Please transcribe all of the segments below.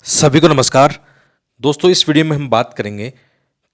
सभी को नमस्कार। दोस्तों, इस वीडियो में हम बात करेंगे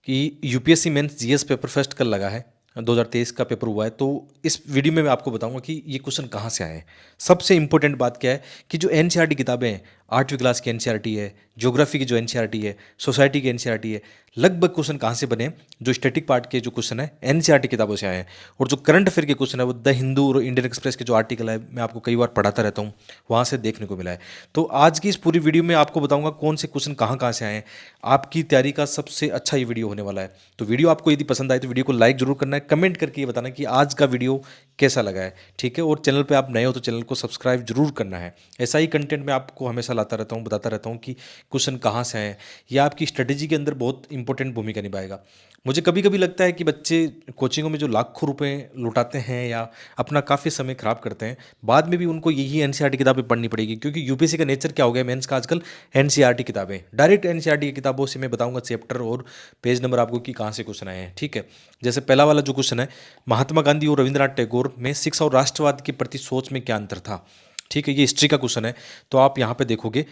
कि UPSC mains GS paper first कल लगा है। 2023 का पेपर हुआ है। तो इस वीडियो में मैं आपको बताऊंगा कि ये क्वेश्चन कहाँ से आए हैं। सबसे इंपॉर्टेंट बात क्या है कि जो एनसीईआरटी किताबें हैं, 8वीं क्लास की एनसीईआरटी है, ज्योग्राफी की जो एनसीईआरटी है, सोसाइटी की एनसीईआरटी है, लगभग क्वेश्चन कहाँ से बने? जो स्टैटिक पार्ट के जो क्वेश्चन है एनसीईआरटी किताबों से आए हैं। और जो करंट अफेयर के क्वेश्चन है वो द हिंदू और इंडियन एक्सप्रेस के जो आर्टिकल है, मैं आपको कई बार पढ़ाता रहता हूँ, वहाँ से देखने को मिला है। तो आज की इस पूरी वीडियो में आपको बताऊंगा कौन से क्वेश्चन कहाँ कहाँ से आए हैं। आपकी तैयारी का सबसे अच्छा ये वीडियो होने वाला है। तो वीडियो आपको यदि पसंद आए तो वीडियो को लाइक जरूर करना है, कमेंट करके ये बताना कि आज का वीडियो कैसा लगा है। ठीक है, और चैनल पे आप नए हो तो चैनल को सब्सक्राइब जरूर करना है। ऐसा ही कंटेंट मैं आपको हमेशा लाता रहता हूँ, बताता रहता हूँ कि क्वेश्चन कहाँ से आए हैं। यह आपकी स्ट्रेटेजी के अंदर बहुत इंपॉर्टेंट भूमिका निभाएगा। मुझे कभी कभी लगता है कि बच्चे कोचिंगों में जो लाखों रुपए लुटाते हैं या अपना काफ़ी समय खराब करते हैं, बाद में भी उनको यही एनसीईआरटी किताबें पढ़नी पड़ेगी, क्योंकि यूपीएससी का नेचर क्या हो गया मेंस का आजकल। एनसीईआरटी किताबें, डायरेक्ट एनसीईआरटी की किताबों से मैं बताऊंगा चैप्टर और पेज नंबर आपको कि कहाँ से क्वेश्चन आए हैं। ठीक है, जैसे पहला वाला जो क्वेश्चन है, महात्मा गांधी और रविंद्रनाथ टैगोर में शिक्षा और राष्ट्रवाद के प्रति सोच में क्या अंतर था। ठीक है, ये हिस्ट्री का क्वेश्चन है। तो आप यहाँ पे देखोगे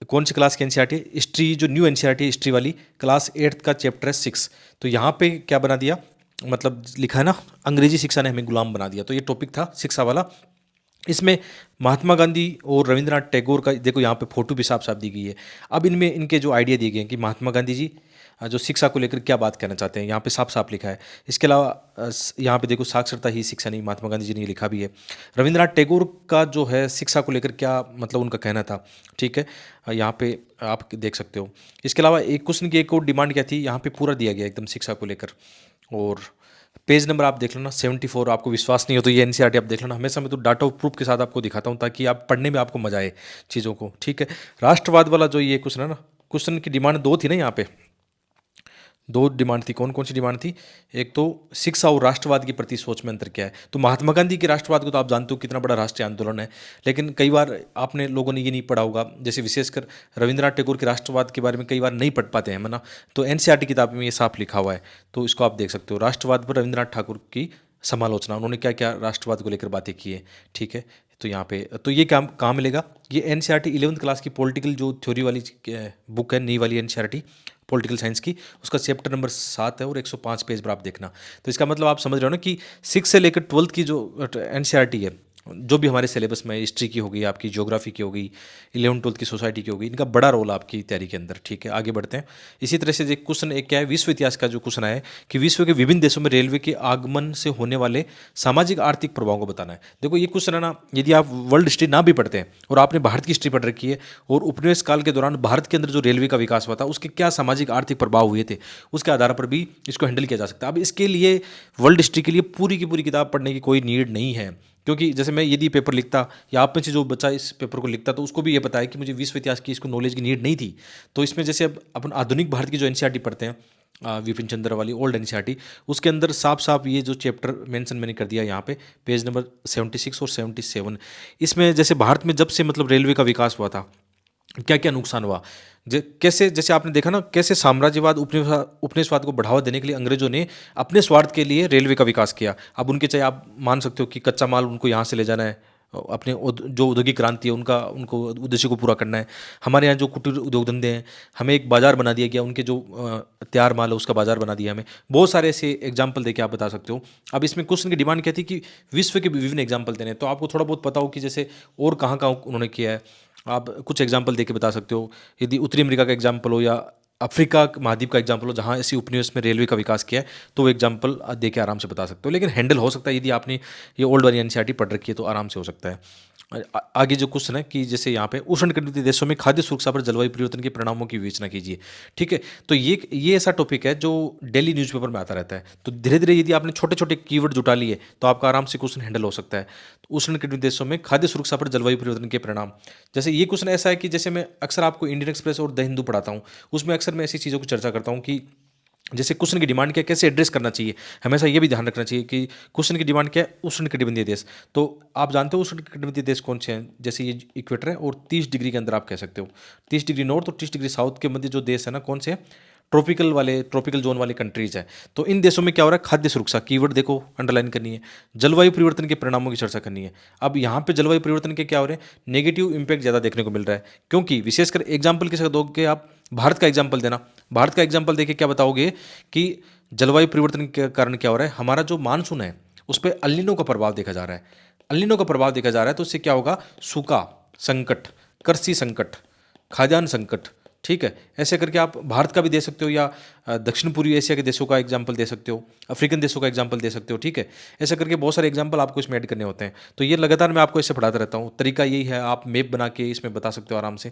कौन सी क्लास की एनसीईआरटी है, हिस्ट्री, जो न्यू एनसीईआरटी हिस्ट्री वाली, क्लास 8th का चैप्टर है 6। तो यहाँ पे क्या बना दिया, मतलब लिखा है ना, अंग्रेजी शिक्षा ने हमें गुलाम बना दिया। तो ये टॉपिक था शिक्षा वाला। इसमें महात्मा गांधी और रविंद्रनाथ टैगोर का देखो यहाँ पे फोटो भी साफ साफ दी गई है। अब इनमें इनके जो आइडिया दिए गए हैं कि महात्मा गांधी जी जो शिक्षा को लेकर क्या बात कहना चाहते हैं, यहाँ पे साफ साफ लिखा है। इसके अलावा यहाँ पे देखो, साक्षरता ही शिक्षा नहीं, महात्मा गांधी जी ने ये लिखा भी है। रविंद्रनाथ टैगोर का जो है शिक्षा को लेकर क्या मतलब उनका कहना था। ठीक है, यहाँ पे आप देख सकते हो। इसके अलावा एक क्वेश्चन की एक और डिमांड क्या थी, यहाँ पे पूरा दिया गया एकदम शिक्षा को लेकर। और पेज नंबर आप देख लेना 74। आपको विश्वास नहीं हो तो ये एनसीईआरटी आप देख लेना। हमेशा मैं तो डाटा और प्रूफ के साथ आपको दिखाता हूँ ताकि आप पढ़ने में आपको मजा आए चीज़ों को। ठीक है, राष्ट्रवाद वाला जो ये क्वेश्चन है ना, क्वेश्चन की डिमांड दो थी ना यहाँ पे, दो डिमांड थी। कौन कौन सी डिमांड थी? एक तो शिक्षा और राष्ट्रवाद के प्रति सोच में अंतर क्या है। तो महात्मा गांधी के राष्ट्रवाद को तो आप जानते हो कितना बड़ा राष्ट्रीय आंदोलन है, लेकिन कई बार आपने लोगों ने ये नहीं पढ़ा होगा, जैसे विशेषकर रविंद्रनाथ टैगोर के राष्ट्रवाद के बारे में कई बार नहीं पढ़ पाते हैं, है ना। तो एनसीईआरटी किताब में ये साफ लिखा हुआ है, तो इसको आप देख सकते हो। राष्ट्रवाद पर रविंद्रनाथ ठाकुर की समालोचना, उन्होंने क्या क्या राष्ट्रवाद को लेकर बातें की है। ठीक है, तो यहाँ पे तो ये क्या कहाँ मिलेगा? ये एनसीईआरटी 11th क्लास की पॉलिटिकल जो थ्योरी वाली बुक है, नई वाली एनसीईआरटी पॉलिटिकल साइंस की, उसका चैप्टर नंबर 7 है और 105 पेज पर आप देखना। तो इसका मतलब आप समझ रहे हो ना कि 6 से लेकर 12th की जो एनसीईआरटी है, जो भी हमारे सिलेबस में, हिस्ट्री की होगी, आपकी ज्योग्राफी की होगी, 11th 12th की सोसाइटी की होगी, इनका बड़ा रोल आपकी तैयारी के अंदर। ठीक है, आगे बढ़ते हैं। इसी तरह से एक क्वेश्चन एक क्या है, विश्व इतिहास का जो क्वेश्चन है कि विश्व के विभिन्न देशों में रेलवे के आगमन से होने वाले सामाजिक आर्थिक प्रभावों को बताना है। देखो ये क्वेश्चन है ना, यदि आप वर्ल्ड हिस्ट्री ना भी पढ़ते हैं और आपने भारत की हिस्ट्री पढ़ रखी है और उपनिवेश काल के दौरान भारत के अंदर जो रेलवे का विकास हुआ था उसके क्या सामाजिक आर्थिक प्रभाव हुए थे, उसके आधार पर भी इसको हैंडल किया जा सकता है। अब इसके लिए वर्ल्ड हिस्ट्री के लिए पूरी की पूरी किताब पढ़ने की कोई नीड नहीं है, क्योंकि जैसे मैं यदि पेपर लिखता या आप में से जो बच्चा इस पेपर को लिखता तो उसको भी ये पता है कि मुझे विश्व इतिहास की इसको नॉलेज की नीड नहीं थी। तो इसमें जैसे अब अपन आधुनिक भारत की जो एनसीईआरटी पढ़ते हैं, विपिन चंद्र वाली ओल्ड एनसीईआरटी, उसके अंदर साफ साफ ये जो चैप्टर मेंशन मैंने कर दिया यहाँ पे, पेज नंबर 76 और 77। इसमें जैसे भारत में जब से मतलब रेलवे का विकास हुआ था, क्या क्या नुकसान हुआ, कैसे, जैसे आपने देखा ना, कैसे साम्राज्यवाद उपनिवेशवाद को बढ़ावा देने के लिए अंग्रेजों ने अपने स्वार्थ के लिए रेलवे का विकास किया। अब उनके, चाहे आप मान सकते हो कि कच्चा माल उनको यहाँ से ले जाना है, अपने जो औद्योगिक क्रांति है उनका, उनको उद्देश्य को पूरा करना है। हमारे यहाँ जो कुटीर उद्योग धंधे हैं, हमें एक बाजार बना दिया गया, उनके जो तैयार माल है उसका बाजार बना दिया हमें। बहुत सारे ऐसे एग्जाम्पल देके आप बता सकते हो। अब इसमें क्वेश्चन की डिमांड क्या थी कि विश्व के विभिन्न एग्जाम्पल देने, तो आपको थोड़ा बहुत पता हो कि जैसे और कहाँ कहाँ उन्होंने किया है, आप कुछ एग्जाम्पल देके बता सकते हो। यदि उत्तरी अमेरिका का एग्जाम्पल हो या अफ्रीका महाद्वीप का एग्जाम्पल हो जहाँ ऐसी उपनिवेश में रेलवे का विकास किया है, तो वो एग्जाम्पल दे के आराम से बता सकते हो। लेकिन हैंडल हो सकता है यदि आपने ये ओल्ड वाली एनसीईआरटी पढ़ रखी है तो आराम से हो सकता है। आगे जो क्वेश्चन है कि जैसे यहाँ पे उष्णकटिबंधीय देशों में खाद्य सुरक्षा पर जलवायु परिवर्तन के परिणामों की विवेचना कीजिए। ठीक है, तो ये ऐसा टॉपिक है जो डेली न्यूज़पेपर में आता रहता है। तो धीरे धीरे यदि आपने छोटे छोटे कीवर्ड जुटा लिए तो आपका आराम से क्वेश्चन हैंडल हो सकता है। तो उष्णकटिबंधीय देशों में खाद्य सुरक्षा पर जलवायु परिवर्तन के परिणाम, जैसे ये क्वेश्चन ऐसा है कि जैसे मैं अक्सर आपको इंडियन एक्सप्रेस और द हिंदू पढ़ाता हूँ, उसमें अक्सर मैं ऐसी चीज़ों की चर्चा करता हूँ कि जैसे क्वेश्चन की डिमांड क्या है, कैसे एड्रेस करना चाहिए। हमेशा ये भी ध्यान रखना चाहिए कि क्वेश्चन की डिमांड क्या है, उष्णकटिबंधीय देश। तो आप जानते हो उष्णकटिबंधीय देश कौन से हैं? जैसे ये इक्वेटर है और 30 डिग्री के अंदर आप कह सकते हो, 30 डिग्री नॉर्थ और 30 डिग्री साउथ के मध्य जो देश है ना, कौन से हैं? ट्रॉपिकल जोन वाले कंट्रीज हैं। तो इन देशों में क्या हो रहा है, खाद्य सुरक्षा कीवर्ड देखो अंडरलाइन करनी है, जलवायु परिवर्तन के परिणामों की चर्चा करनी है। अब यहाँ पे जलवायु परिवर्तन के क्या हो रहे हैं, नेगेटिव इंपैक्ट ज़्यादा देखने को मिल रहा है, क्योंकि विशेषकर एग्जाम्पल किसका दोगे आप, भारत का एग्जाम्पल देना। भारत का एग्जाम्पल देके क्या बताओगे कि जलवायु परिवर्तन के कारण क्या हो रहा है, हमारा जो मानसून है उस पर अल नीनो का प्रभाव देखा जा रहा है। अल नीनो का प्रभाव देखा जा रहा है तो उससे क्या होगा, सूखा संकट, कृषि संकट, खाद्यान्न संकट, ठीक है। ऐसे करके आप भारत का भी दे सकते हो, या दक्षिण पूर्वी एशिया के देशों का एग्जाम्पल दे सकते हो, अफ्रीकन देशों का एग्जाम्पल दे सकते हो, ठीक है। ऐसे करके बहुत सारे एग्जाम्पल आपको इसमें ऐड करने होते हैं। तो ये लगातार मैं आपको इससे पढ़ाता रहता हूँ। तरीका यही है, आप मैप बना के इसमें बता सकते हो आराम से,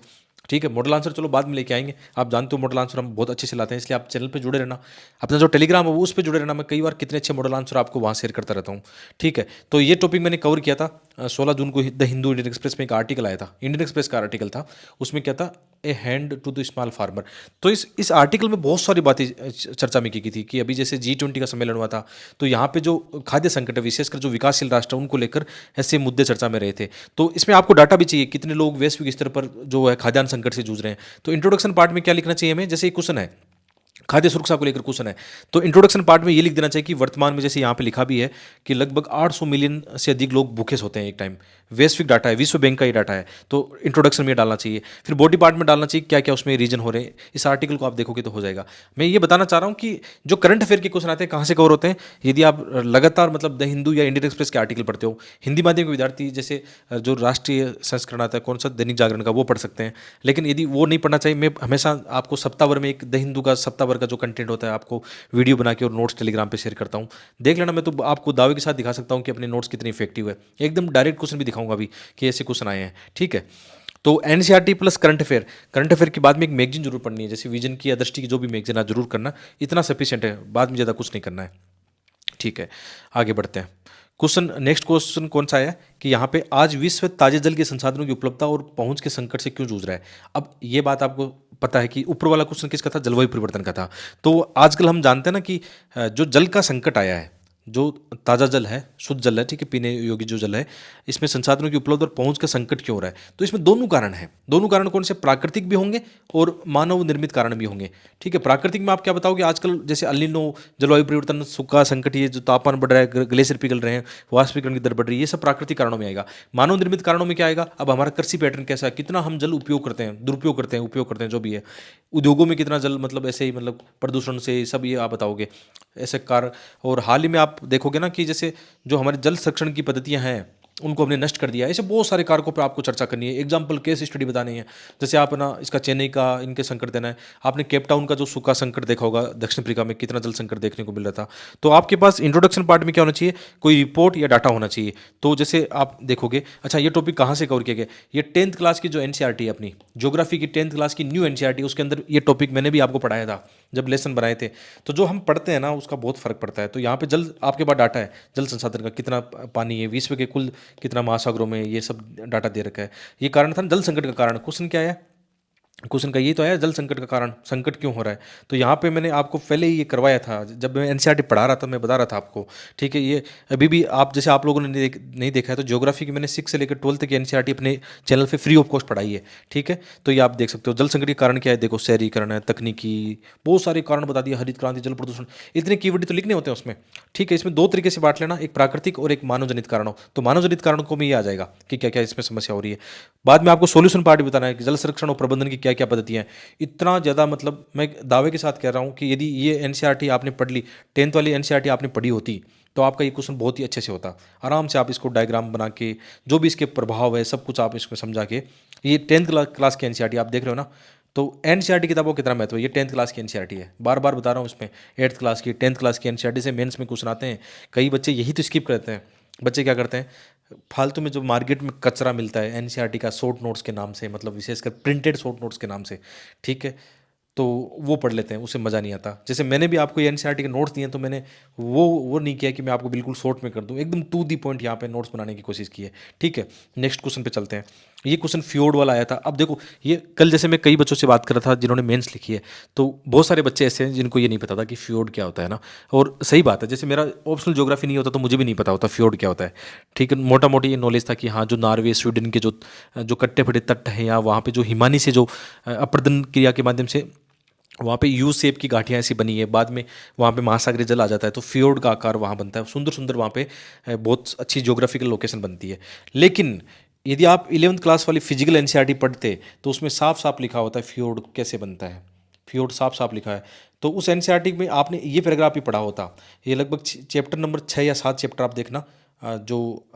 ठीक है। मॉडल आंसर चलो बाद में लेके आएंगे, आप जानते हो मॉडल आंसर हम बहुत अच्छे से लाते हैं, इसलिए आप चैनल पे जुड़े रहना, अपना जो टेलीग्राम है वो उस पर जुड़े रहना। मैं कई बार कितने अच्छे मॉडल आंसर आपको वहाँ शेयर करता रहता हूँ, ठीक है। तो ये टॉपिक मैंने कवर किया था 16 जून को द हिंदू इंडियन एक्सप्रेस में एक आर्टिकल आया था, इंडियन एक्सप्रेस का आर्टिकल था, उसमें क्या था, a hand to the small farmer. तो इस आर्टिकल में बहुत सारी बातें चर्चा में की थी कि अभी जैसे G20 का सम्मेलन हुआ था, तो यहाँ पे जो खाद्य संकट है, विशेषकर जो विकासशील राष्ट्र हैं, उनको लेकर ऐसे मुद्दे चर्चा में रहे थे। तो इसमें आपको डाटा भी चाहिए, कितने लोग वैश्विक स्तर पर जो है खाद्यान्न संकट से जूझ रहे हैं। तो इंट्रोडक्शन पार्ट में क्या लिखना चाहिए हमें, जैसे एक क्वेश्चन है खाद्य सुरक्षा को लेकर क्वेश्चन है, तो इंट्रोडक्शन पार्ट में ये लिख देना चाहिए कि वर्तमान में, जैसे यहाँ पे लिखा भी है कि लगभग 800 मिलियन से अधिक लोग भूखे सोते हैं एक टाइम। वैश्विक डाटा है, विश्व बैंक का ये डाटा है, तो इंट्रोडक्शन में ये डालना चाहिए। फिर बॉडी पार्ट में डालना चाहिए क्या क्या उसमें रीजन हो रहे हैं। इस आर्टिकल को आप देखोगे तो हो जाएगा। मैं ये बताना चाह रहा हूँ कि जो करंट अफेयर के क्वेश्चन आते हैं कहाँ से कवर होते हैं, यदि आप लगातार मतलब द हिंदू या इंडियन एक्सप्रेस के आर्टिकल पढ़ते हो, हिंदी माध्यम के विद्यार्थी जैसे जो राष्ट्रीय संस्करण आता है कौन सा, दैनिक जागरण का, वो पढ़ सकते हैं। लेकिन यदि वो नहीं पढ़ना चाहिए, मैं हमेशा आपको सप्ताह भर में एक द हिंदू का सप्ताह भर का जो कंटेंट होता है आपको वीडियो बना के और नोट्स टेलीग्राम पे शेयर करता हूँ, देख लेना। मैं तो आपको दावे के साथ दिखा सकता हूँ कि अपने नोट्स कितने इफेक्टिव है, एकदम डायरेक्ट क्वेश्चन भी दिखाऊंगा अभी कि ऐसे क्वेश्चन आए हैं, ठीक है। तो एनसीईआरटी प्लस करंट अफेयर के बाद में एक मैगजीन जरूर पढ़नी है, जैसे विजन की या दृष्टि की जो भी मैगजीन आप जरूर करना, इतना सफिशिएंट है, बाद में ज़्यादा कुछ नहीं करना है, ठीक है। आगे बढ़ते हैं। नेक्स्ट क्वेश्चन कौन सा है कि यहाँ पे आज विश्व ताजे जल के संसाधनों की उपलब्धता और पहुंच के संकट से क्यों जूझ रहा है। अब ये बात आपको पता है कि ऊपर वाला क्वेश्चन किसका था, जलवायु परिवर्तन का था। तो आजकल हम जानते हैं ना कि जो जल का संकट आया है, जो ताज़ा जल है, शुद्ध जल है, ठीक है, पीने योग्य जो जल है, इसमें संसाधनों की उपलब्ध और पहुंच का संकट क्यों हो रहा है। तो इसमें दोनों कारण हैं। दोनों कारण कौन से, प्राकृतिक भी होंगे और मानव निर्मित कारण भी होंगे, ठीक है। प्राकृतिक में आप क्या बताओगे, आजकल जैसे अल नीनो, जलवायु परिवर्तन, सूखा संकट, ये जो तापमान बढ़ रहा है, ग्लेशियर पिघल रहे हैं, वाष्पीकरण की दर बढ़ रही है, ये सब प्राकृतिक कारणों में आएगा। मानव निर्मित कारणों में क्या आएगा, अब हमारा कृषि पैटर्न कैसा है, कितना हम जल उपयोग करते हैं, दुरुपयोग करते हैं, उपयोग करते हैं, जो भी है, उद्योगों में कितना जल, मतलब ऐसे ही, मतलब प्रदूषण से सब ये आप बताओगे ऐसे कार्य। और हाल ही में आप देखोगे ना कि जैसे जो हमारे जल संरक्षण की पद्धतियां हैं उनको हमने नष्ट कर दिया है। ऐसे बहुत सारे कारकों पर आपको चर्चा करनी है, एग्जाम्पल केस स्टडी बतानी है। जैसे आप ना इसका चेन्नई का इनके संकट देना है, आपने केप टाउन का जो सूखा संकट देखा होगा, दक्षिण अफ्रीका में कितना जल संकट देखने को मिल रहा था। तो आपके पास इंट्रोडक्शन पार्ट में क्या होना चाहिए, कोई रिपोर्ट या डाटा होना चाहिए। तो जैसे आप देखोगे, अच्छा ये टॉपिक कहाँ से कवर किया गया, ये 10th क्लास की जो एनसीईआरटी है अपनी ज्योग्राफी की 10th क्लास की न्यू एनसीईआरटी, उसके अंदर ये टॉपिक मैंने भी आपको पढ़ाया था जब लेसन बनाए थे। तो जो हम पढ़ते हैं ना उसका बहुत फर्क पड़ता है। तो यहाँ पे जल आपके पास डाटा है, जल संसाधन का कितना पानी है, विश्व के कुल कितना महासागरों में, ये सब डाटा दे रखा है। ये कारण था जल संकट का कारण। क्वेश्चन क्या है, क्वेश्चन का ये तो आया जल संकट का कारण, संकट क्यों हो रहा है। तो यहाँ पे मैंने आपको पहले ही ये करवाया था जब मैं एनसीईआरटी पढ़ा रहा था, मैं बता रहा था आपको, ठीक है। ये अभी भी आप जैसे आप लोगों ने नहीं देखा है तो ज्योग्राफी की मैंने 6 से लेकर 12 तक की एनसीईआरटी अपने चैनल पे फ्री ऑफ कॉस्ट पढ़ाई है, ठीक है। तो ये आप देख सकते हो। जल संकट के कारण क्या है, देखो शहरीकरण है, तकनीकी, बहुत सारे कारण बता दिए, हरित क्रांति, जल प्रदूषण, इतने कीवर्ड तो लिखने होते हैं उसमें, ठीक है। इसमें 2 तरीके से बांट लेना, एक प्राकृतिक और एक मानव जनित कारण हो। तो मानव जनित कारण को में ये आ जाएगा कि क्या क्या इसमें समस्या हो रही है। बाद में आपको सोल्यूशन पार्ट भी बताना है कि जल संरक्षण और प्रबंधन की क्या क्या पद्धतियाँ हैं। इतना ज़्यादा, मतलब मैं दावे के साथ कह रहा हूँ कि यदि ये एनसीईआरटी आपने पढ़ ली, 10th वाली एनसीईआरटी आपने पढ़ी होती, तो आपका ये क्वेश्चन बहुत ही अच्छे से होता। आराम से आप इसको डायग्राम बना के, जो भी इसके प्रभाव है सब कुछ आप इसमें समझा के, ये 10th क्लास की एनसीईआरटी आप देख रहे हो ना। तो एनसीईआरटी किताबों का कितना महत्व है, ये 10th क्लास की एनसीईआरटी है, बार बार बता रहा हूँ। इसमें 8th क्लास की, 10th क्लास की एनसीईआरटी से मेंस में क्वेश्चन आते हैं। कई बच्चे यही तो स्किप करते हैं। बच्चे क्या करते हैं, फालतू में जो मार्केट में कचरा मिलता है एनसीईआरटी का शॉर्ट नोट्स के नाम से, मतलब विशेषकर प्रिंटेड शॉर्ट नोट्स के नाम से, ठीक है, तो वो पढ़ लेते हैं, उससे मज़ा नहीं आता। जैसे मैंने भी आपको ये एनसीईआरटी के नोट्स दिए, तो मैंने वो नहीं किया कि मैं आपको बिल्कुल शॉर्ट में कर दूं, एकदम टू दी पॉइंट यहाँ पे नोट्स बनाने की कोशिश की है, ठीक है। नेक्स्ट क्वेश्चन पे चलते हैं। ये क्वेश्चन फ्योर्ड वाला आया था। अब देखो, ये कल जैसे मैं कई बच्चों से बात कर रहा था जिन्होंने मेंस लिखी है, तो बहुत सारे बच्चे ऐसे हैं जिनको ये नहीं पता था कि फ्योर्ड क्या होता है ना। और सही बात है, जैसे मेरा ऑप्शनल ज्योग्राफी नहीं होता तो मुझे भी नहीं पता होता फ्योर्ड क्या होता है, ठीक है। मोटा मोटी ये नॉलेज था कि हाँ, जो नॉर्वे स्वीडन के जो कट्टे फटे तट हैं, या वहाँ पे जो हिमानी से जो अपर्दन क्रिया के माध्यम से वहाँ पे यू शेप की घाटियाँ ऐसी बनी है, बाद में वहाँ पे महासागरीय जल आ जाता है तो फियोर्ड का आकार वहाँ बनता है, सुंदर सुंदर वहाँ पे बहुत अच्छी ज्योग्राफिकल लोकेशन बनती है। लेकिन यदि आप 11th क्लास वाली फिजिकल एनसीईआरटी पढ़ते तो उसमें साफ साफ लिखा होता है फियोर्ड कैसे बनता है, फियोर्ड साफ साफ लिखा है। तो उस एनसीईआरटी में आपने ये पैराग्राफ भी पढ़ा होता। ये लगभग चैप्टर नंबर 6 या 7 चैप्टर आप देखना, जो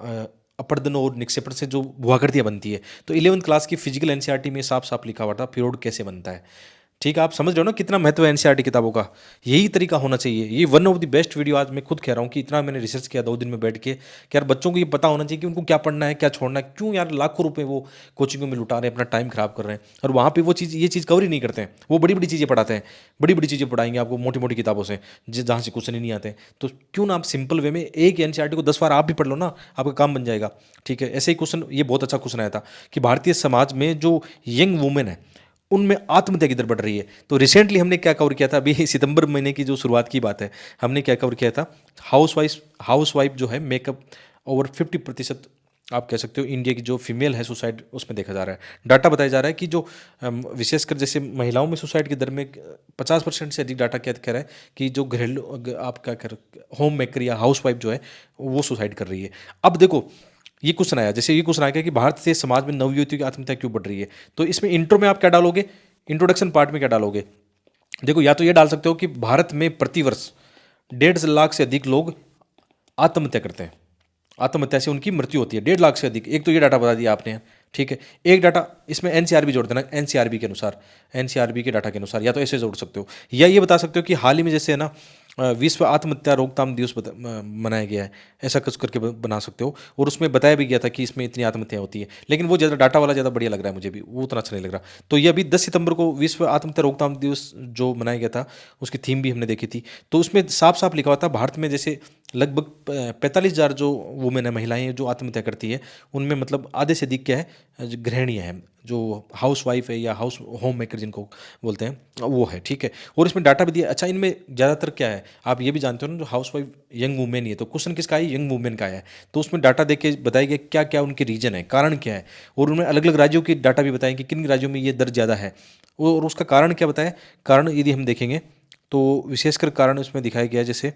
अपरदन और निक्षेपण से जो भूआकृतियाँ बनती है, तो 11th क्लास की फिजिकल एनसीईआरटी में साफ साफ लिखा हुआ था फियोर्ड कैसे बनता है। ठीक है, आप समझ रहे हो ना कितना महत्व है एनसीईआरटी किताबों का। यही तरीका होना चाहिए। ये one of the best video, आज मैं खुद कह रहा हूँ कि इतना मैंने रिसर्च किया 2 दिन में बैठ के कि यार बच्चों को ये पता होना चाहिए कि उनको क्या पढ़ना है क्या छोड़ना है। क्यों यार लाखों रुपए वो कोचिंगों में लुटा रहे हैं, अपना टाइम खराब कर रहे हैं, और वहाँ पे वो चीज़ ये चीज़ कवर ही नहीं करते हैं। वो बड़ी बड़ी चीज़ें पढ़ाते हैं, बड़ी बड़ी चीज़ें पढ़ाएंगे आपको मोटी मोटी किताबों से जहाँ से क्वेश्चन ही नहीं आते हैं। तो क्यों ना आप सिंपल वे में एक एनसीईआरटी को 10 बार आप भी पढ़ लो ना, आपका काम बन जाएगा। ठीक है, ऐसे ही क्वेश्चन, ये बहुत अच्छा क्वेश्चन आया था कि भारतीय समाज में जो यंग वुमेन है उनमें आत्महत्या की दर बढ़ रही है। तो रिसेंटली हमने क्या कवर किया था, अभी सितंबर महीने की जो शुरुआत की बात है, हमने क्या कवर किया था, हाउस वाइफ जो है मेकअप ओवर 50% आप कह सकते हो इंडिया की जो फीमेल है सुसाइड उसमें देखा जा रहा है। डाटा बताया जा रहा है कि जो विशेषकर जैसे महिलाओं में सुसाइड की दर में 50% से अधिक डाटा क्या कह रहा है कि जो घरेलू आप क्या कर होम मेकर या हाउस वाइफ जो है वो सुसाइड कर रही है। अब देखो ये क्वेश्चन आया, जैसे ये क्वेश्चन आया कि भारत से समाज में नवयुवतियों की आत्महत्या क्यों बढ़ रही है, तो इसमें इंट्रो में आप क्या डालोगे, इंट्रोडक्शन पार्ट में क्या डालोगे। देखो, या तो ये डाल सकते हो कि भारत में प्रतिवर्ष 1.5 लाख से अधिक लोग आत्महत्या करते हैं, आत्महत्या से उनकी मृत्यु होती है 1.5 लाख से अधिक। एक तो ये डाटा बता दिया आपने, ठीक है। एक डाटा इसमें एनसीआरबी जोड़ देना, एनसीआरबी के अनुसार, एनसीआरबी के डाटा के अनुसार, या तो ऐसे जोड़ सकते हो, या ये बता सकते हो कि हाल ही में जैसे है ना विश्व आत्महत्या रोकथाम दिवस मनाया गया है, ऐसा कुछ करके बना सकते हो। और उसमें बताया भी गया था कि इसमें इतनी आत्महत्याएं होती है, लेकिन वो ज़्यादा डाटा वाला ज़्यादा बढ़िया लग रहा है मुझे भी, वो उतना अच्छा नहीं लग रहा। तो ये अभी 10 सितंबर को विश्व आत्महत्या रोकथाम दिवस जो मनाया गया था, उसकी थीम भी हमने देखी थी। तो उसमें साफ साफ लिखा हुआ था भारत में जैसे लगभग 45,000 जो वुमेन है, महिलाएं हैं जो आत्महत्या करती है, उनमें मतलब आधे से अधिक क्या है, जो गृहिणियाँ हैं, जो हाउस वाइफ है या हाउस होम मेकर जिनको बोलते हैं वो है। ठीक है, और इसमें डाटा भी दिया। अच्छा, इनमें ज़्यादातर क्या है आप ये भी जानते हो ना, जो हाउस वाइफ यंग वुमेन ही है, तो क्वेश्चन किसका है, यंग वुमेन का है। तो उसमें डाटा देख के बताया गया क्या क्या उनके रीजन है, कारण क्या है, और उन्होंने अलग अलग राज्यों की डाटा भी बताया कि किन राज्यों में ये दर ज़्यादा है, और उसका कारण क्या बताया। कारण यदि हम देखेंगे तो विशेषकर कारण उसमें दिखाया गया है, जैसे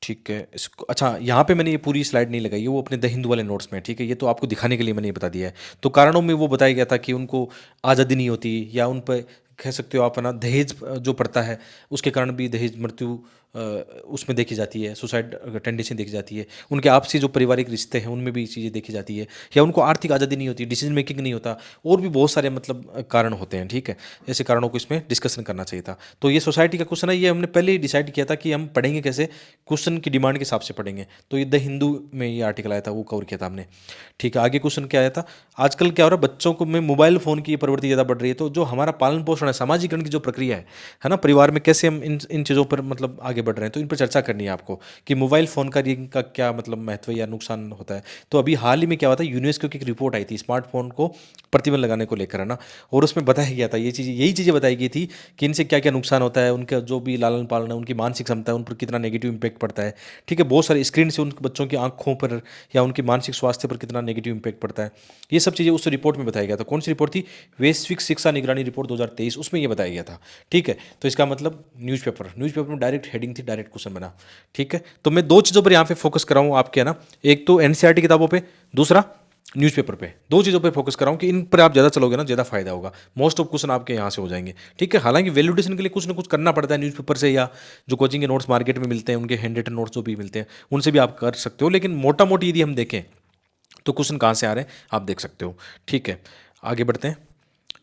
ठीक है इसको, अच्छा यहाँ पे मैंने ये पूरी स्लाइड नहीं लगाई है, वो अपने द हिंदू वाले नोट्स में, ठीक है, ये तो आपको दिखाने के लिए मैंने ये बता दिया है। तो कारणों में वो बताया गया था कि उनको आज़ादी नहीं होती, या उन पर कह सकते हो आप है ना दहेज जो पड़ता है, उसके कारण भी दहेज मृत्यु उसमें देखी जाती है, सुसाइड टेंडेंसी देखी जाती है। उनके आपसी जो पारिवारिक रिश्ते हैं उनमें भी चीज़ें देखी जाती है, या उनको आर्थिक आज़ादी नहीं होती, डिसीजन मेकिंग नहीं होता, और भी बहुत सारे मतलब कारण होते हैं। ठीक है, ऐसे कारणों को इसमें डिस्कशन करना चाहिए था। तो ये सोसाइटी का क्वेश्चन है, ये हमने पहले ही डिसाइड किया था कि हम पढ़ेंगे कैसे, क्वेश्चन की डिमांड के हिसाब से पढ़ेंगे। तो ये द हिंदू में ये आर्टिकल आया था, वो कवर किया था हमने। ठीक है, आगे क्वेश्चन क्या आया था, आजकल क्या हो रहा है, बच्चों को में मोबाइल फ़ोन की प्रवृत्ति ज़्यादा बढ़ रही है, तो जो हमारा पालन पोषण है, सामाजिकरण की जो प्रक्रिया है ना, परिवार में कैसे हम इन चीज़ों पर मतलब आगे बढ़ रहे हैं, तो इन पर चर्चा करनी है आपको कि मोबाइल फ़ोन का क्या मतलब महत्व या नुकसान होता है। तो अभी हाल ही में क्या हुआ था, यूनेस्को की एक रिपोर्ट आई थी स्मार्टफोन को प्रतिबंध लगाने को लेकर, है ना, और उसमें बताया गया था ये चीज़, यही चीज़ें बताई गई थी कि इनसे क्या क्या नुकसान होता है, उनका जो भी लालन पालन है, उनकी मानसिक क्षमता है, उन पर कितना नेगेटिव इंपैक्ट पड़ता है। ठीक है, बहुत सारे स्क्रीन से उन बच्चों की आंखों पर या उनकी मानसिक स्वास्थ्य पर कितना नेगेटिव इंपैक्ट पड़ता है, ये सब चीज़ें उस रिपोर्ट में बताया गया था। कौन सी रिपोर्ट थी, वैश्विक शिक्षा निगरानी रिपोर्ट 2023, उसमें ये बताया गया था। ठीक है, तो इसका मतलब न्यूज़पेपर में डायरेक्ट हेडिंग थी, डायरेक्ट क्वेश्चन बना। ठीक है, तो मैं 2 चीज़ों पर यहाँ पे फोकस कर रहा हूँ आपके, है ना, एक तो एनसीईआरटी किताबों पे, दूसरा न्यूज़पेपर पे, 2 चीज़ों पे फोकस कर रहा हूँ कि इन पर आप ज़्यादा चलोगे ना ज़्यादा फायदा होगा, मोस्ट ऑफ क्वेश्चन आपके यहाँ से हो जाएंगे। ठीक है, हालांकि वैल्यूडेशन के लिए कुछ ना कुछ करना पड़ता है न्यूज़पेपर से, या जो कोचिंग के नोट्स मार्केट में मिलते हैं, उनके हैंड रिटन नोट्स जो भी मिलते हैं उनसे भी आप कर सकते हो, लेकिन मोटा मोटी यदि हम देखें तो क्वेश्चन कहाँ से आ रहे हैं आप देख सकते हो। ठीक है, आगे बढ़ते हैं।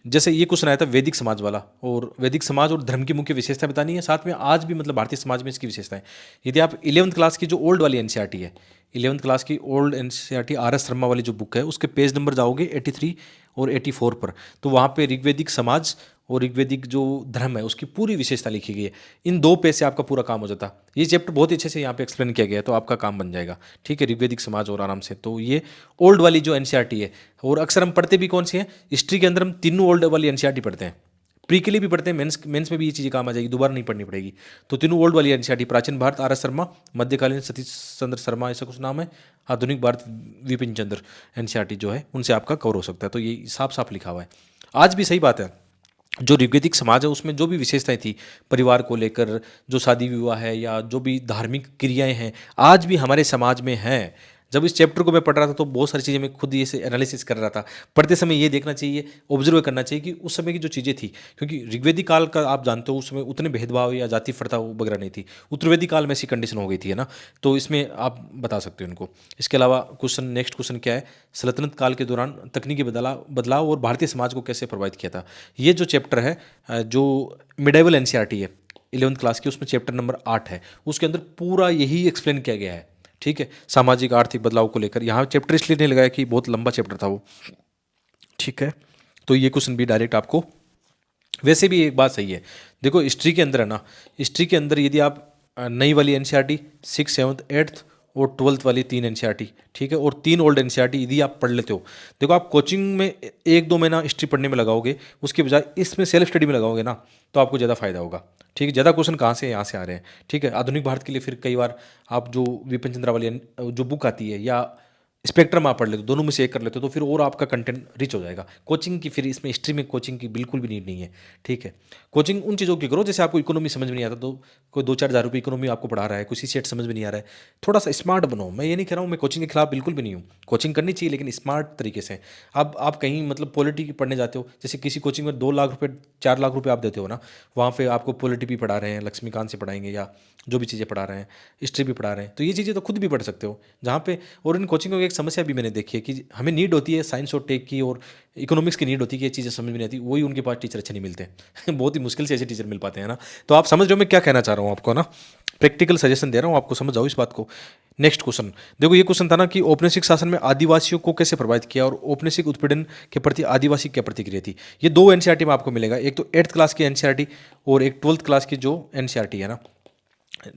जैसे ये क्वेश्चन आया था वैदिक समाज वाला, और वैदिक समाज और धर्म की मुख्य विशेषता बतानी है, साथ में आज भी मतलब भारतीय समाज में इसकी विशेषताएं। यदि आप 11th क्लास की जो ओल्ड वाली एनसीईआरटी है, 11th क्लास की old NCERT R S Sharma वाली जो बुक है, उसके पेज नंबर जाओगे 83 और 84 पर, तो वहाँ पे ऋग्वेदिक समाज और ऋग्वेदिक जो धर्म है उसकी पूरी विशेषता लिखी गई है। इन 2 पेज से आपका पूरा काम हो जाता। ये चैप्टर बहुत ही अच्छे से यहाँ पे एक्सप्लेन किया गया है, तो आपका काम बन जाएगा। ठीक है, ऋग्वेदिक समाज और आराम से, तो ये ओल्ड वाली जो एनसीईआरटी है, और अक्सर हम पढ़ते भी कौन सी है, हिस्ट्री के अंदर हम तीनों ओल्ड वाली एनसीईआरटी पढ़ते हैं, प्री के लिए भी पढ़ते हैं, मेंस में भी ये चीज़ें काम आ जाएगी, दोबारा नहीं पढ़नी पड़ेगी। तो तीनों ओल्ड वाली एनसीईआरटी, प्राचीन भारत आर एस शर्मा, मध्यकालीन सतीश चंद्र शर्मा ऐसा कुछ नाम है, आधुनिक भारत विपिन चंद्र एनसीईआरटी जो है, उनसे आपका कवर हो सकता है। तो ये साफ साफ लिखा हुआ है। आज भी सही बात है, जो ऋग्वैदिक समाज है उसमें जो भी विशेषताएं थी परिवार को लेकर, जो शादी विवाह है या जो भी धार्मिक क्रियाएं हैं आज भी हमारे समाज में हैं। जब इस चैप्टर को मैं पढ़ रहा था तो बहुत सारी चीज़ें मैं खुद ये से एनालिसिस कर रहा था। पढ़ते समय ये देखना चाहिए, ऑब्जर्व करना चाहिए कि उस समय की जो चीज़ें थी, क्योंकि ऋग्वेदिक काल का आप जानते हो उस समय उतने भेदभाव या जाति प्रथा वगैरह नहीं थी। उत्तरवेदिक काल में ऐसी कंडीशन हो गई थी, है ना। तो इसमें आप बता सकते हो इनको। इसके अलावा क्वेश्चन, नेक्स्ट क्वेश्चन क्या है, सल्तनत काल के दौरान तकनीकी बदलाव और भारतीय समाज को कैसे प्रभावित किया था। ये जो चैप्टर है जो मिडाइवल एनसीईआरटी है 11th क्लास की, उसमें चैप्टर नंबर 8 है, उसके अंदर पूरा यही एक्सप्लेन किया गया है। ठीक है, सामाजिक आर्थिक बदलाव को लेकर यहाँ चैप्टर इसलिए नहीं लगाया कि बहुत लंबा चैप्टर था वो। ठीक है, तो ये क्वेश्चन भी डायरेक्ट आपको, वैसे भी एक बात सही है, देखो हिस्ट्री के अंदर है ना, हिस्ट्री के अंदर यदि आप नई वाली एनसीईआरटी 6th 7th 8th और 12th वाली 3 एनसीईआरटी, ठीक है, और 3 ओल्ड एनसीईआरटी यदि आप पढ़ लेते हो, देखो आप कोचिंग में 1-2 महीना हिस्ट्री पढ़ने में लगाओगे, उसके बजाय इसमें सेल्फ स्टडी में लगाओगे ना, तो आपको ज़्यादा फायदा होगा। ठीक है, ज़्यादा क्वेश्चन कहाँ से यहाँ से आ रहे हैं। ठीक है, आधुनिक भारत के लिए फिर कई बार आप जो विपिन चंद्रा वाली जो बुक आती है या स्पेक्ट्रम आप पढ़ लेते हो, दोनों में से एक कर लेते हो, तो फिर और आपका कंटेंट रिच हो जाएगा। कोचिंग की फिर इसमें हिस्ट्री में कोचिंग की बिल्कुल भी नीड नहीं है। ठीक है, कोचिंग उन चीज़ों की करो जैसे आपको इकोनॉमी समझ में नहीं आता तो कोई 2-4 हज़ार रुपये इकोनॉमी आपको पढ़ा रहा है, कोई सेट समझ में नहीं आ रहा है, थोड़ा सा स्मार्ट बनो। मैं ये नहीं कह रहा हूँ, मैं कोचिंग के खिलाफ बिल्कुल भी नहीं हूँ, कोचिंग करनी चाहिए लेकिन स्मार्ट तरीके से। अब आप कहीं मतलब पॉलिटी पढ़ने जाते हो, जैसे किसी कोचिंग में 2 लाख रुपये 4 लाख रुपये आप देते हो ना, वहाँ पे आपको पॉलिटी भी पढ़ा रहे हैं, लक्ष्मीकांत से पढ़ाएंगे या जो भी चीज़ें पढ़ा रहे हैं, हिस्ट्री भी पढ़ा रहे हैं, तो ये चीज़ें तो खुद भी पढ़ सकते हो जहाँ पे। और इन कोचिंगों की एक समस्या भी मैंने देखी है कि हमें नीड होती है साइंस और टेक की और इकोनॉमिक्स की नीड होती है कि ये चीज़ें समझ में नहीं आती, वही उनके पास टीचर अच्छे नहीं मिलते बहुत ही मुश्किल से ऐसे टीचर मिल पाते हैं ना। तो आप समझ रहे हो मैं क्या कहना चाह रहा हूँ आपको ना, प्रैक्टिकल सजेशन दे रहा हूँ आपको, समझ जाओ इस बात को। नेक्स्ट क्वेश्चन देखो, ये क्वेश्चन था ना कि औपनिवेशिक शासन में आदिवासियों को कैसे प्रभावित किया और औपनिवेशिक उत्पीड़न के प्रति आदिवासी क्या प्रतिक्रिया थी। ये 2 एनसीईआरटी में आपको मिलेगा, एक तो 8th क्लास की एनसीईआरटी और एक 12th क्लास की जो एनसीईआरटी है ना,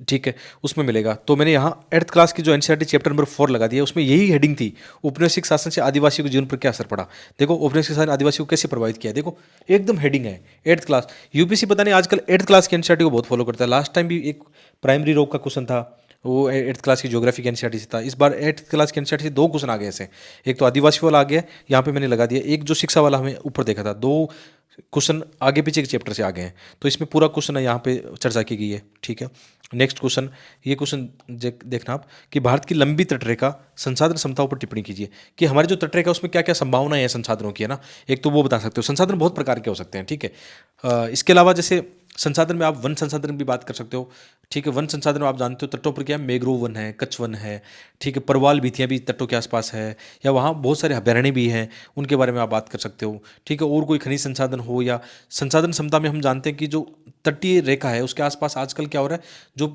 ठीक है, उसमें मिलेगा। तो मैंने यहाँ 8th क्लास की जो एनसीईआरटी चैप्टर नंबर 4 लगा दिया, उसमें यही हेडिंग थी, औपनिवेशिक शासन से आदिवासियों के जीवन पर क्या असर पड़ा। देखो औपनिवेशिक शासन आदिवासियों को कैसे प्रभावित किया, देखो एकदम हेडिंग है 8th क्लास। यूपीसी पता नहीं आजकल 8th क्लास की एनसीईआरटी को बहुत फॉलो करता है। लास्ट टाइम भी एक प्राइमरी रोग का क्वेश्चन था, वो 8th क्लास की ज्योग्राफी की एनसीईआरटी से था। इस बार 8th क्लास की एनसीईआरटी से 2 क्वेश्चन आ गए ऐसे, एक तो आदिवासी वाला आ गया, यहाँ पे मैंने लगा दिया, एक जो शिक्षा वाला हमें ऊपर देखा था, 2 क्वेश्चन आगे पीछे के चैप्टर से आ गए हैं, तो इसमें पूरा क्वेश्चन है यहाँ पे चर्चा की गई है। ठीक है, नेक्स्ट क्वेश्चन, ये क्वेश्चन देखना आप कि भारत की लंबी तटरेखा संसाधन क्षमताओं पर टिप्पणी कीजिए, कि हमारी जो तटरेखा उसमें क्या क्या संभावनाएं हैं संसाधनों की, है ना। एक तो वो बता सकते हो, संसाधन बहुत प्रकार के हो सकते हैं। ठीक है, इसके अलावा जैसे संसाधन में आप वन संसाधन भी बात कर सकते हो। ठीक है, वन संसाधन में आप जानते हो तटों पर क्या है, मैंग्रोव वन है, कच्छ वन है, ठीक है, परवाल भितियाँ भी तटों के आसपास है, या वहाँ बहुत सारे अभयारण्य भी हैं, उनके बारे में आप बात कर सकते हो। ठीक है, और कोई खनिज संसाधन हो या संसाधन क्षमता में हम जानते हैं कि जो तटीय रेखा है उसके आसपास आजकल क्या हो रहा है, जो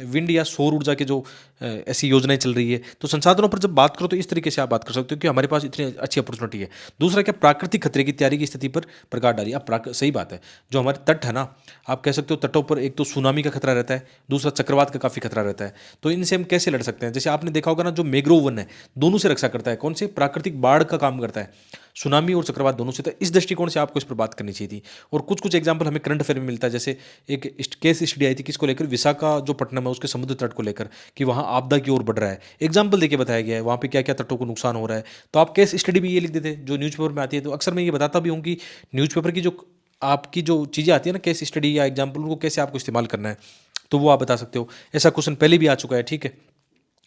विंड या सौर ऊर्जा के जो ऐसी योजनाएं चल रही है, तो संसाधनों पर जब बात करो तो इस तरीके से आप बात कर सकते हो कि हमारे पास इतनी अच्छी अपॉर्चुनिटी है। दूसरा क्या, प्राकृतिक खतरे की तैयारी की स्थिति पर प्रकाश डालिए। अब सही बात है, जो हमारे तट है ना, आप कह सकते हो तटों पर एक तो सुनामी का खतरा रहता है, दूसरा चक्रवात का काफ़ी खतरा रहता है, तो इनसे हम कैसे लड़ सकते हैं। जैसे आपने देखा होगा ना, जो मैंग्रोव वन है दोनों से रक्षा करता है, कौन से, प्राकृतिक बाढ़ का काम करता है, सुनामी और चक्रवात दोनों से। तो इस दृष्टिकोण से आपको इस पर बात करनी चाहिए थी। और कुछ कुछ एग्जाम्पल हमें करंट अफेयर में मिलता है, जैसे एक केस स्टडी आई थी किसको लेकर, विशाखा जो पटनम है उसके समुद्र तट को लेकर, कि वहाँ आपदा की ओर बढ़ रहा है, एग्जाम्पल देके बताया गया है वहाँ पे क्या क्या तटों को नुकसान हो रहा है। तो आप केस स्टडी भी ये लिख देते जो न्यूज़पेपर में आती है। तो अक्सर मैं ये बताता भी हूँ कि न्यूज़पेपर की जो आपकी जो चीज़ें आती है ना, केस स्टडी या एग्जाम्पल, उनको कैसे आपको इस्तेमाल करना है, तो वो आप बता सकते हो। ऐसा क्वेश्चन पहले भी आ चुका है। ठीक है,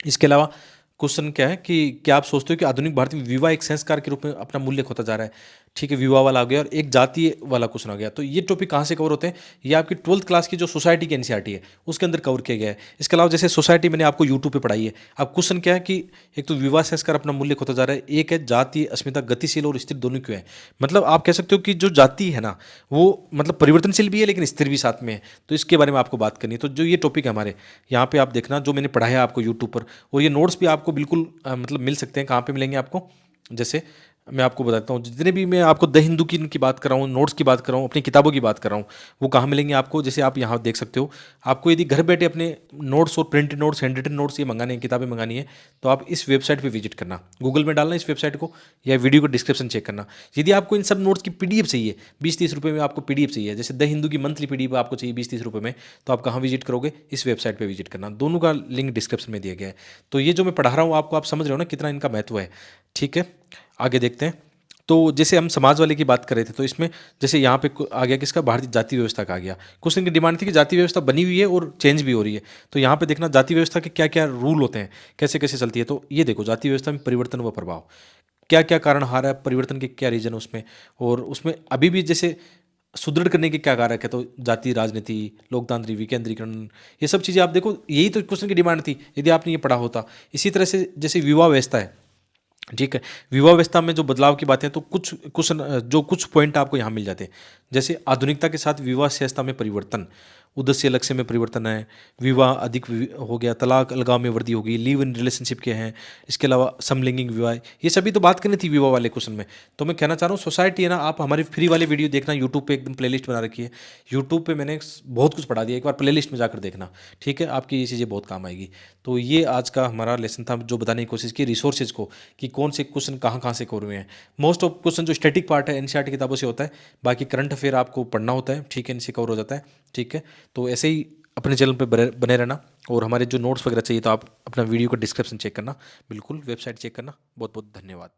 इसके अलावा क्वेश्चन क्या है कि क्या आप सोचते हो कि आधुनिक भारत में विवाह एक संस्कार के रूप में अपना मूल्य खोता जा रहा है। ठीक है, विवाह वाला आ गया और एक जातीय वाला क्वेश्चन आ गया। तो ये टॉपिक कहाँ से कवर होते हैं, ये आपकी 12th क्लास की जो सोसाइटी की एनसीईआरटी है उसके अंदर कवर किया गया है। इसके अलावा जैसे सोसाइटी मैंने आपको यूट्यूब पे पढ़ाई है। अब क्वेश्चन क्या है कि एक तो विवाह संस्कार अपना मूल्य खोता जा रहा है, एक है जातीय अस्मिता गतिशील और स्थिर दोनों क्यों है। मतलब आप कह सकते हो कि जो जाति है ना, वो मतलब परिवर्तनशील भी है लेकिन स्थिर भी साथ में है। तो इसके बारे में आपको बात करनी है। तो जो ये टॉपिक है हमारे यहाँ पे, आप देखना जो मैंने पढ़ाया है आपको यूट्यूब पर, और ये नोट्स भी आपको बिल्कुल मतलब मिल सकते हैं। कहाँ पे मिलेंगे आपको, जैसे मैं आपको बताता हूँ, जितने भी मैं आपको द हिंदू की इनकी बात कर रहा हूँ, नोट्स की बात कर रहा हूँ, अपनी किताबों की बात कर रहा हूँ, वो कहाँ मिलेंगे आपको, जैसे आप यहाँ देख सकते हो। आपको यदि घर बैठे अपने नोट्स और printed notes, handwritten notes ये मंगाने हैं, किताबें मंगानी है, तो आप इस वेबसाइट पर विजिट करना, गूगल में डालना इस वेबसाइट को, या वीडियो को डिस्क्रिप्शन चेक करना। यदि आपको इन सब नोट्स की पीडीएफ चाहिए, 20-30 रुपये में आपको पीडीएफ चाहिए, जैसे द हिंदू की मंथली पीडीएफ आपको चाहिए 20-30 रुपये में, तो आप कहाँ विजिट करोगे, इस वेबसाइट पर विजिट करना। दोनों का लिंक डिस्क्रिप्शन में दिया गया है। तो ये जो मैं पढ़ा रहा हूँ आपको, आप समझ रहे हो ना कितना इनका महत्व है। ठीक है, आगे देखते हैं। तो जैसे हम समाज वाले की बात कर रहे थे, तो इसमें जैसे यहाँ पे आ गया किसका, भारतीय जाति व्यवस्था का आ गया। क्वेश्चन की डिमांड थी कि जाति व्यवस्था बनी हुई है और चेंज भी हो रही है, तो यहाँ पे देखना जाति व्यवस्था के क्या क्या रूल होते हैं, कैसे कैसे चलती है। तो ये देखो, जाति व्यवस्था में परिवर्तन व प्रभाव, क्या क्या कारण हार है, परिवर्तन के क्या रीजन उसमें, और उसमें अभी भी जैसे सुदृढ़ करने के क्या कारक है। तो जाति राजनीति, लोकतांत्रिक विकेंद्रीकरण, ये सब चीज़ें आप देखो, यही तो क्वेश्चन की डिमांड थी यदि आपने ये पढ़ा होता। इसी तरह से जैसे विवाह व्यवस्था है, ठीक है, विवाह व्यवस्था में जो बदलाव की बातें हैं, तो कुछ क्वेश्चन जो कुछ पॉइंट आपको यहाँ मिल जाते हैं। जैसे आधुनिकता के साथ विवाह व्यवस्था में परिवर्तन, उद्देश्य लक्ष्य में परिवर्तन है, विवाह अधिक हो गया, तलाक अलगाव में वृद्धि होगी, लिव इन रिलेशनशिप के हैं, इसके अलावा समलैंगिक विवाह, ये सभी तो बात करनी थी विवाह वाले क्वेश्चन में। तो मैं कहना चाह रहा हूँ सोसाइटी है ना, आप हमारी फ्री वाले वीडियो देखना, यूट्यूब पे एकदम प्लेलिस्ट बना रखी है, यूट्यूब पे मैंने बहुत कुछ पढ़ा दिया, एक बार प्लेलिस्ट में जाकर देखना, ठीक है, आपकी ये चीज़ें बहुत काम आएगी। तो ये आज का हमारा लेसन था, जो बताने की कोशिश की रिसोर्सेज को, कि कौन से क्वेश्चन कहाँ कहाँ से कर हुए हैं। मोस्ट ऑफ क्वेश्चन जो स्टैटिक पार्ट है एनसीईआरटी किताबों से होता है, बाकी करंट अफेयर आपको पढ़ना होता है, ठीक है, इनसे कवर हो जाता है, ठीक है। तो ऐसे ही अपने चैनल पे बने रहना, और हमारे जो नोट्स वगैरह चाहिए तो आप अपना वीडियो का डिस्क्रिप्शन चेक करना, बिल्कुल वेबसाइट चेक करना। बहुत बहुत धन्यवाद।